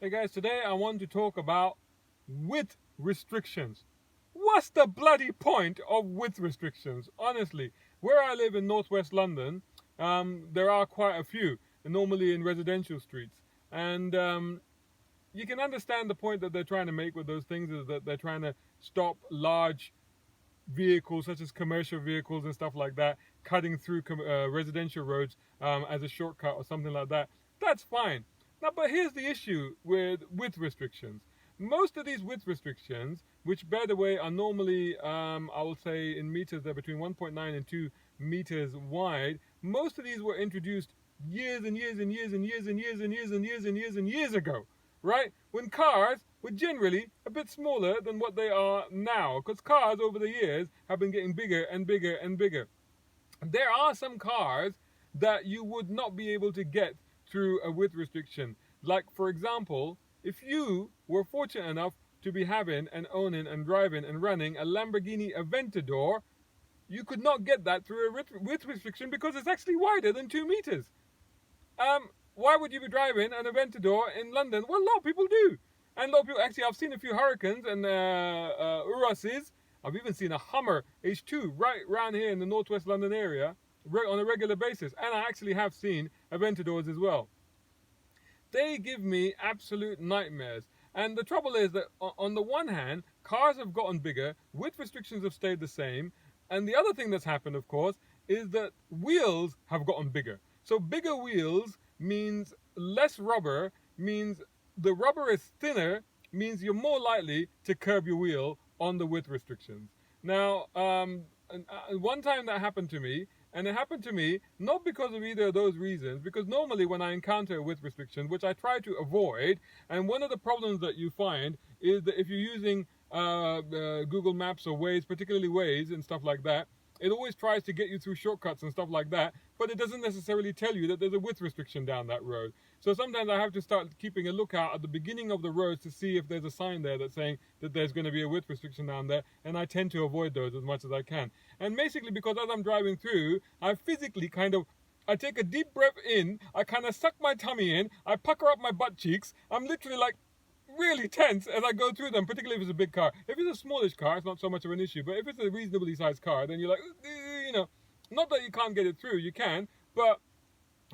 Hey guys, today I want to talk about width restrictions. What's the bloody point of width restrictions? Honestly, where I live in northwest London, there are quite a few, normally in residential streets. And you can understand the point that they're trying to make with those things is that they're trying to stop large vehicles such as commercial vehicles and stuff like that cutting through residential roads as a shortcut or something like that. That's fine. Now, but here's the issue with width restrictions. Most of these width restrictions, which by the way are normally, I will say in meters, they're between 1.9 and 2 meters wide. Most of these were introduced years and years and years and years and years and years and years and years and years ago, right? When cars were generally a bit smaller than what they are now, because cars over the years have been getting bigger and bigger and bigger. There are some cars that you would not be able to get through a width restriction. Like, for example, if you were fortunate enough to be having and owning and driving and running a Lamborghini Aventador, you could not get that through a width restriction because it's actually wider than 2 meters. Why would you be driving an Aventador in London? Well, a lot of people do. And a lot of people, actually, I've seen a few Hurricanes and Uruses. I've even seen a Hummer H2 right around here in the northwest London area on a regular basis. And I actually have seen Aventadors as well. They give me absolute nightmares. And the trouble is that on the one hand, cars have gotten bigger, width restrictions have stayed the same. And the other thing that's happened, of course, is that wheels have gotten bigger. So bigger wheels means less rubber, means the rubber is thinner, means you're more likely to curb your wheel on the width restrictions. Now, one time that happened to me, and it happened to me not because of either of those reasons, because normally when I encounter a width restriction, which I try to avoid, and one of the problems that you find is that if you're using Google Maps or Waze, particularly Waze and stuff like that, it always tries to get you through shortcuts and stuff like that, but it doesn't necessarily tell you that there's a width restriction down that road. So sometimes I have to start keeping a lookout at the beginning of the roads to see if there's a sign there that's saying that there's going to be a width restriction down there, and I tend to avoid those as much as I can. And basically because as I'm driving through, I physically I take a deep breath in, I kind of suck my tummy in, I pucker up my butt cheeks, I'm literally like really tense as I go through them, particularly if it's a big car. If it's a smallish car, it's not so much of an issue, but if it's a reasonably sized car, then you're like, not that you can't get it through, you can, but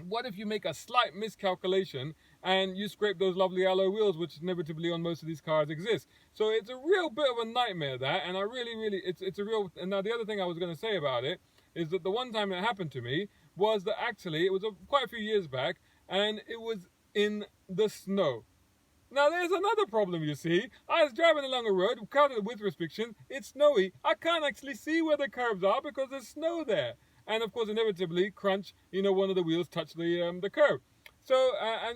what if you make a slight miscalculation and you scrape those lovely alloy wheels, which inevitably on most of these cars exist? So it's a real bit of a nightmare, that, and I really, it's a real, and now the other thing I was going to say about it is that the one time it happened to me was that actually, it was quite a few years back, and it was in the snow. Now, there's another problem, you see. I was driving along a road, counted with restrictions, it's snowy, I can't actually see where the curbs are because there's snow there. And of course, inevitably, crunch, one of the wheels touched the curb. So, I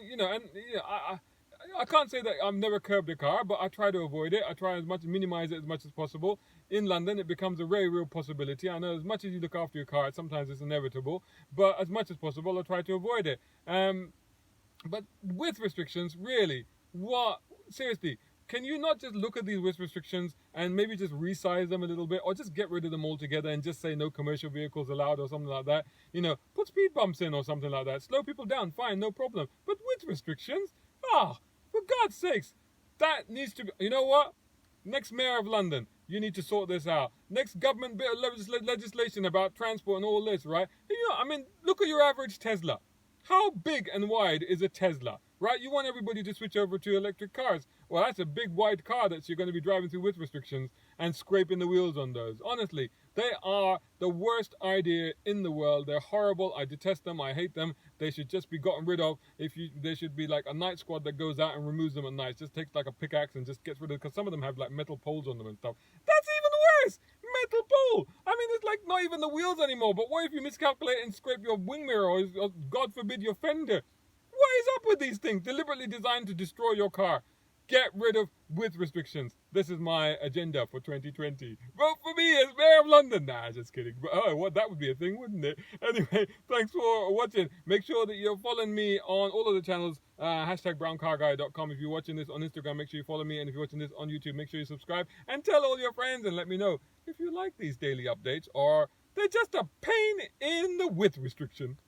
can't say that I've never curbed a car, but I try to avoid it. I try minimize it as much as possible. In London, it becomes a very real possibility. I know as much as you look after your car, sometimes it's inevitable, but as much as possible, I try to avoid it. But with restrictions, really, seriously, can you not just look at these width restrictions and maybe just resize them a little bit, or just get rid of them altogether and just say no commercial vehicles allowed or something like that? Put speed bumps in or something like that. Slow people down, fine, no problem. But width restrictions? For God's sakes, that needs to be, you know what? Next Mayor of London, you need to sort this out. Next government bit of legislation about transport and all this, right? Look at your average Tesla. How big and wide is a Tesla, right? You want everybody to switch over to electric cars. Well, that's a big, wide car that you're going to be driving through with restrictions and scraping the wheels on those. Honestly, they are the worst idea in the world. They're horrible. I detest them. I hate them. They should just be gotten rid of. There should be like a night squad that goes out and removes them at night. Just takes like a pickaxe and just gets rid of, because some of them have like metal poles on them and stuff. That's even worse. Metal pole. It's like not even the wheels anymore. But what if you miscalculate and scrape your wing mirror or God forbid your fender? What is up with these things? Deliberately designed to destroy your car. Get rid of width restrictions. This is my agenda for 2020. Vote for me as Mayor of London. Nah, just kidding. But that would be a thing, wouldn't it? Anyway, thanks for watching. Make sure that you're following me on all of the channels. #browncarguy.com. If you're watching this on Instagram, make sure you follow me. And if you're watching this on YouTube, make sure you subscribe. And tell all your friends and let me know if you like these daily updates or they're just a pain in the width restriction.